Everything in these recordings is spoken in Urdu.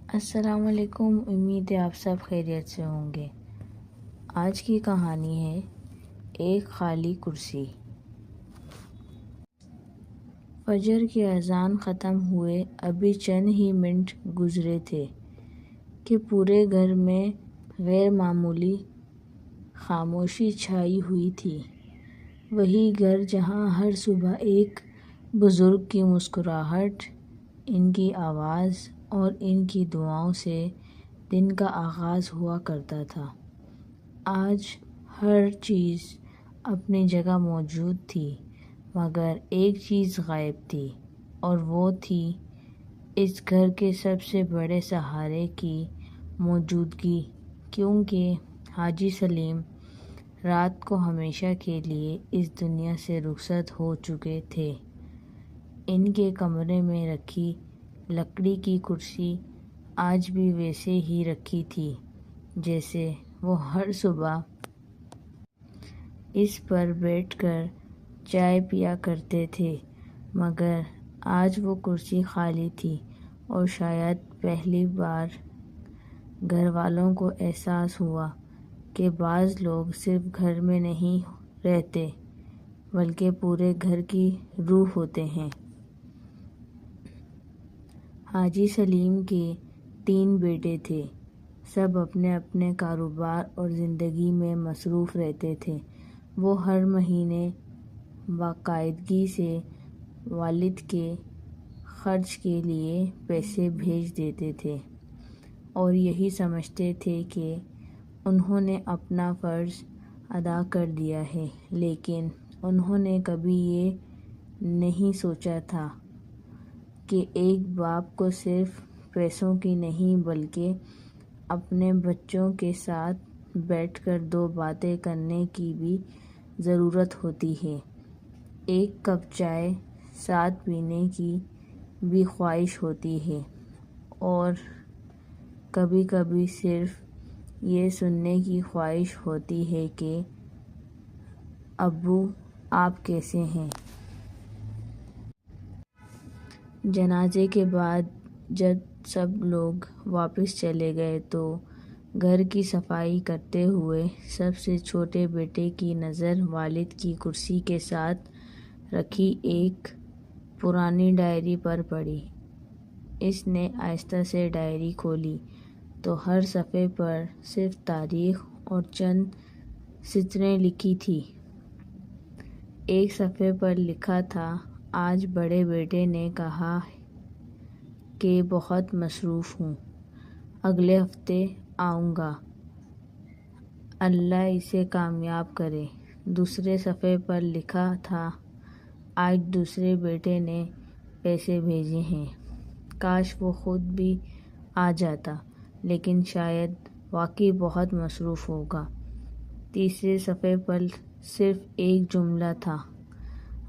السلام علیکم، امید ہے آپ سب خیریت سے ہوں گے۔ آج کی کہانی ہے ایک خالی کرسی۔ فجر کی اذان ختم ہوئے ابھی چند ہی منٹ گزرے تھے کہ پورے گھر میں غیر معمولی خاموشی چھائی ہوئی تھی۔ وہی گھر جہاں ہر صبح ایک بزرگ کی مسکراہٹ، ان کی آواز اور ان کی دعاؤں سے دن کا آغاز ہوا کرتا تھا۔ آج ہر چیز اپنی جگہ موجود تھی، مگر ایک چیز غائب تھی، اور وہ تھی اس گھر کے سب سے بڑے سہارے کی موجودگی، کیونکہ حاجی سلیم رات کو ہمیشہ کے لیے اس دنیا سے رخصت ہو چکے تھے۔ ان کے کمرے میں رکھی لکڑی کی کرسی آج بھی ویسے ہی رکھی تھی جیسے وہ ہر صبح اس پر بیٹھ کر چائے پیا کرتے تھے، مگر آج وہ کرسی خالی تھی، اور شاید پہلی بار گھر والوں کو احساس ہوا کہ بعض لوگ صرف گھر میں نہیں رہتے بلکہ پورے گھر کی روح ہوتے ہیں۔ حاجی سلیم کے 3 بیٹے تھے، سب اپنے اپنے کاروبار اور زندگی میں مصروف رہتے تھے۔ وہ ہر مہینے باقاعدگی سے والد کے خرچ کے لیے پیسے بھیج دیتے تھے، اور یہی سمجھتے تھے کہ انہوں نے اپنا فرض ادا کر دیا ہے، لیکن انہوں نے کبھی یہ نہیں سوچا تھا کہ ایک باپ کو صرف پیسوں کی نہیں بلکہ اپنے بچوں کے ساتھ بیٹھ کر 2 باتیں کرنے کی بھی ضرورت ہوتی ہے۔ ایک کپ چائے ساتھ پینے کی بھی خواہش ہوتی ہے، اور کبھی کبھی صرف یہ سننے کی خواہش ہوتی ہے کہ ابو آپ کیسے ہیں؟ جنازے کے بعد جب سب لوگ واپس چلے گئے تو گھر کی صفائی کرتے ہوئے سب سے چھوٹے بیٹے کی نظر والد کی کرسی کے ساتھ رکھی ایک پرانی ڈائری پر پڑی۔ اس نے آہستہ سے ڈائری کھولی تو ہر صفحے پر صرف تاریخ اور چند سطریں لکھی تھیں۔ ایک صفحے پر لکھا تھا، آج بڑے بیٹے نے کہا کہ بہت مصروف ہوں، اگلے ہفتے آؤں گا، اللہ اسے کامیاب کرے۔ دوسرے صفحے پر لکھا تھا، آج دوسرے بیٹے نے پیسے بھیجے ہیں، کاش وہ خود بھی آ جاتا، لیکن شاید واقعی بہت مصروف ہوگا۔ تیسرے صفحے پر صرف ایک جملہ تھا،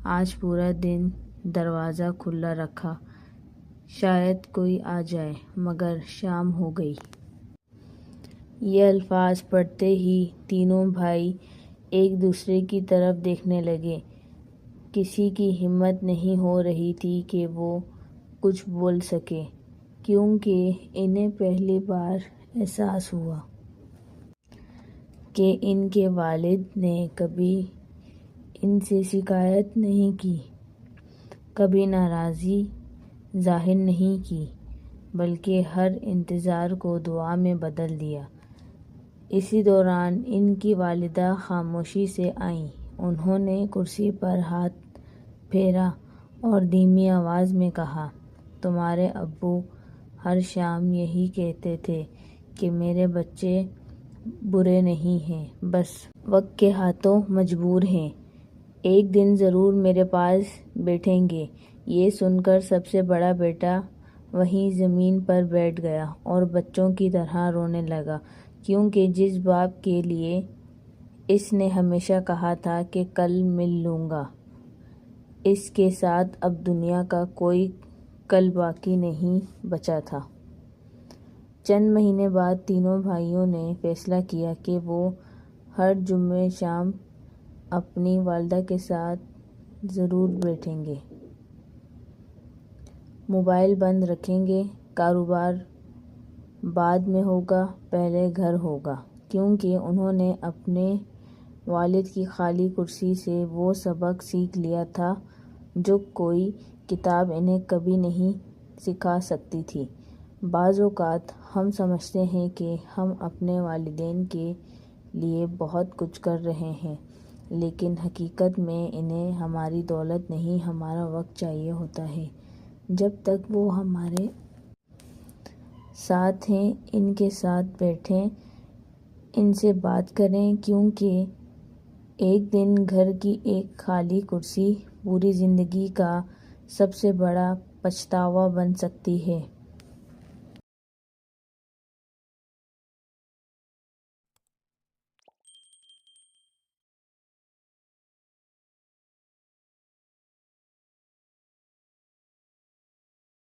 آج پورا دن دروازہ کھلا رکھا، شاید کوئی آ جائے، مگر شام ہو گئی۔ یہ الفاظ پڑھتے ہی تینوں بھائی ایک دوسرے کی طرف دیکھنے لگے۔ کسی کی ہمت نہیں ہو رہی تھی کہ وہ کچھ بول سکے، کیونکہ انہیں پہلی بار احساس ہوا کہ ان کے والد نے کبھی ان سے شکایت نہیں کی، کبھی ناراضی ظاہر نہیں کی، بلکہ ہر انتظار کو دعا میں بدل دیا۔ اسی دوران ان کی والدہ خاموشی سے آئیں۔ انہوں نے کرسی پر ہاتھ پھیرا اور دھیمی آواز میں کہا، تمہارے ابو ہر شام یہی کہتے تھے کہ میرے بچے برے نہیں ہیں، بس وقت کے ہاتھوں مجبور ہیں، ایک دن ضرور میرے پاس بیٹھیں گے۔ یہ سن کر سب سے بڑا بیٹا وہیں زمین پر بیٹھ گیا اور بچوں کی طرح رونے لگا، کیونکہ جس باپ کے لیے اس نے ہمیشہ کہا تھا کہ کل مل لوں گا، اس کے ساتھ اب دنیا کا کوئی کل باقی نہیں بچا تھا۔ چند مہینے بعد تینوں بھائیوں نے فیصلہ کیا کہ وہ ہر جمعے شام اپنی والدہ کے ساتھ ضرور بیٹھیں گے، موبائل بند رکھیں گے، کاروبار بعد میں ہوگا، پہلے گھر ہوگا، کیونکہ انہوں نے اپنے والد کی خالی کرسی سے وہ سبق سیکھ لیا تھا جو کوئی کتاب انہیں کبھی نہیں سکھا سکتی تھی۔ بعض اوقات ہم سمجھتے ہیں کہ ہم اپنے والدین کے لیے بہت کچھ کر رہے ہیں، لیکن حقیقت میں انہیں ہماری دولت نہیں، ہمارا وقت چاہیے ہوتا ہے۔ جب تک وہ ہمارے ساتھ ہیں، ان کے ساتھ بیٹھیں، ان سے بات کریں، کیونکہ ایک دن گھر کی ایک خالی کرسی پوری زندگی کا سب سے بڑا پچھتاوا بن سکتی ہے۔